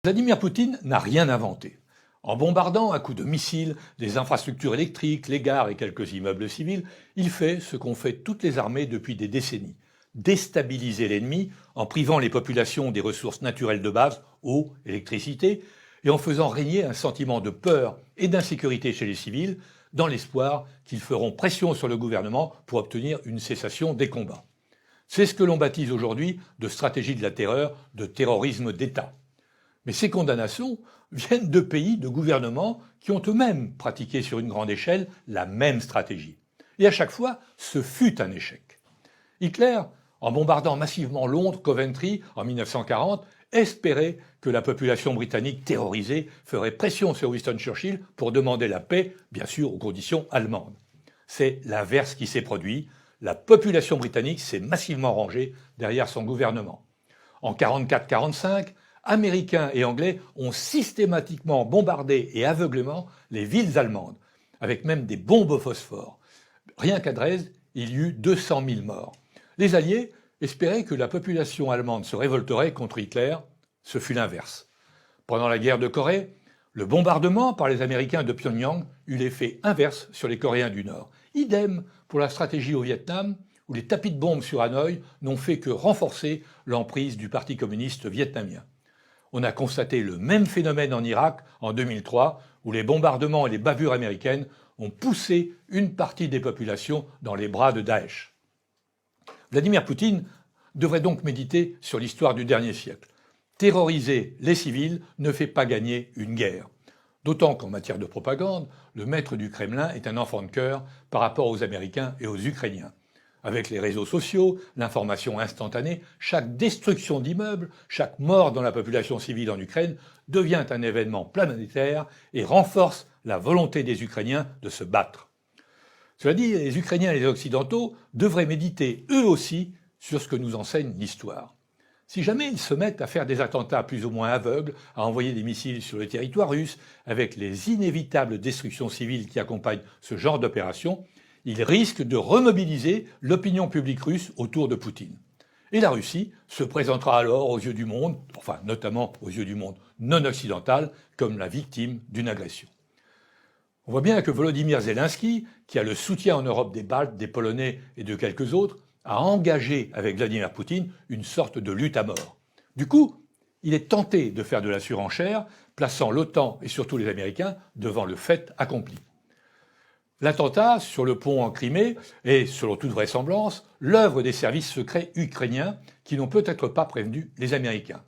Vladimir Poutine n'a rien inventé. En bombardant à coups de missiles les infrastructures électriques, les gares et quelques immeubles civils, il fait ce qu'ont fait toutes les armées depuis des décennies. Déstabiliser l'ennemi en privant les populations des ressources naturelles de base, eau, électricité, et en faisant régner un sentiment de peur et d'insécurité chez les civils, dans l'espoir qu'ils feront pression sur le gouvernement pour obtenir une cessation des combats. C'est ce que l'on baptise aujourd'hui de stratégie de la terreur, de terrorisme d'État. Mais ces condamnations viennent de pays, de gouvernements qui ont eux-mêmes pratiqué sur une grande échelle la même stratégie. Et à chaque fois, ce fut un échec. Hitler, en bombardant massivement Londres, Coventry en 1940, espérait que la population britannique terrorisée ferait pression sur Winston Churchill pour demander la paix, bien sûr aux conditions allemandes. C'est l'inverse qui s'est produit. La population britannique s'est massivement rangée derrière son gouvernement. En 1944-1945, Américains et Anglais ont systématiquement bombardé et aveuglément les villes allemandes, avec même des bombes au phosphore. Rien qu'à Dresde, il y eut 200 000 morts. Les Alliés espéraient que la population allemande se révolterait contre Hitler. Ce fut l'inverse. Pendant la guerre de Corée, le bombardement par les Américains de Pyongyang eut l'effet inverse sur les Coréens du Nord. Idem pour la stratégie au Vietnam, où les tapis de bombes sur Hanoï n'ont fait que renforcer l'emprise du Parti communiste vietnamien. On a constaté le même phénomène en Irak en 2003, où les bombardements et les bavures américaines ont poussé une partie des populations dans les bras de Daesh. Vladimir Poutine devrait donc méditer sur l'histoire du dernier siècle. Terroriser les civils ne fait pas gagner une guerre. D'autant qu'en matière de propagande, le maître du Kremlin est un enfant de cœur par rapport aux Américains et aux Ukrainiens. Avec les réseaux sociaux, l'information instantanée, chaque destruction d'immeubles, chaque mort dans la population civile en Ukraine devient un événement planétaire et renforce la volonté des Ukrainiens de se battre. Cela dit, les Ukrainiens et les Occidentaux devraient méditer eux aussi sur ce que nous enseigne l'histoire. Si jamais ils se mettent à faire des attentats plus ou moins aveugles, à envoyer des missiles sur le territoire russe, avec les inévitables destructions civiles qui accompagnent ce genre d'opération, ils risquent de remobiliser l'opinion publique russe autour de Poutine. Et la Russie se présentera alors aux yeux du monde, enfin notamment aux yeux du monde non occidental, comme la victime d'une agression. On voit bien que Volodymyr Zelensky, qui a le soutien en Europe des Baltes, des Polonais et de quelques autres, a engagé avec Vladimir Poutine une sorte de lutte à mort. Du coup, il est tenté de faire de la surenchère, plaçant l'OTAN et surtout les Américains devant le fait accompli. L'attentat sur le pont en Crimée est, selon toute vraisemblance, l'œuvre des services secrets ukrainiens qui n'ont peut-être pas prévenu les Américains.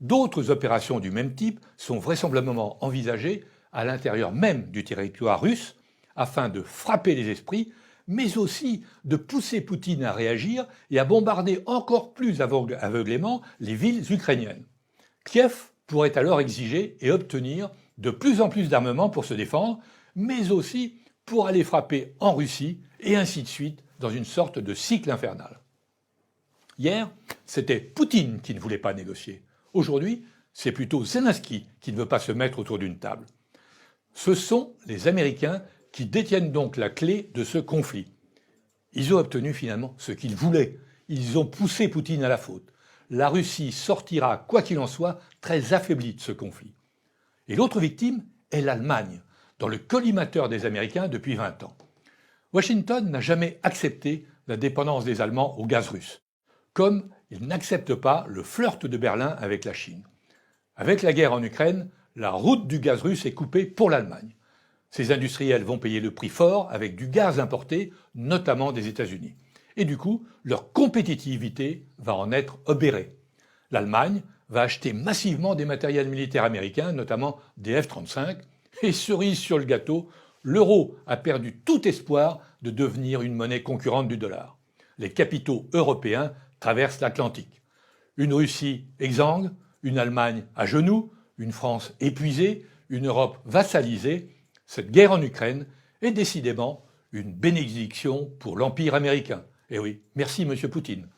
D'autres opérations du même type sont vraisemblablement envisagées à l'intérieur même du territoire russe afin de frapper les esprits, mais aussi de pousser Poutine à réagir et à bombarder encore plus aveuglément les villes ukrainiennes. Kiev pourrait alors exiger et obtenir de plus en plus d'armements pour se défendre, mais aussi pour aller frapper en Russie, et ainsi de suite, dans une sorte de cycle infernal. Hier, c'était Poutine qui ne voulait pas négocier. Aujourd'hui, c'est plutôt Zelensky qui ne veut pas se mettre autour d'une table. Ce sont les Américains qui détiennent donc la clé de ce conflit. Ils ont obtenu finalement ce qu'ils voulaient. Ils ont poussé Poutine à la faute. La Russie sortira, quoi qu'il en soit, très affaiblie de ce conflit. Et l'autre victime est l'Allemagne, dans le collimateur des Américains depuis 20 ans. Washington n'a jamais accepté la dépendance des Allemands au gaz russe, comme il n'accepte pas le flirt de Berlin avec la Chine. Avec la guerre en Ukraine, la route du gaz russe est coupée pour l'Allemagne. Ces industriels vont payer le prix fort avec du gaz importé, notamment des États-Unis. Et du coup, leur compétitivité va en être obérée. L'Allemagne va acheter massivement des matériels militaires américains, notamment des F-35, et cerise sur le gâteau, l'euro a perdu tout espoir de devenir une monnaie concurrente du dollar. Les capitaux européens traversent l'Atlantique. Une Russie exsangue, une Allemagne à genoux, une France épuisée, une Europe vassalisée. Cette guerre en Ukraine est décidément une bénédiction pour l'Empire américain. Et oui, merci Monsieur Poutine.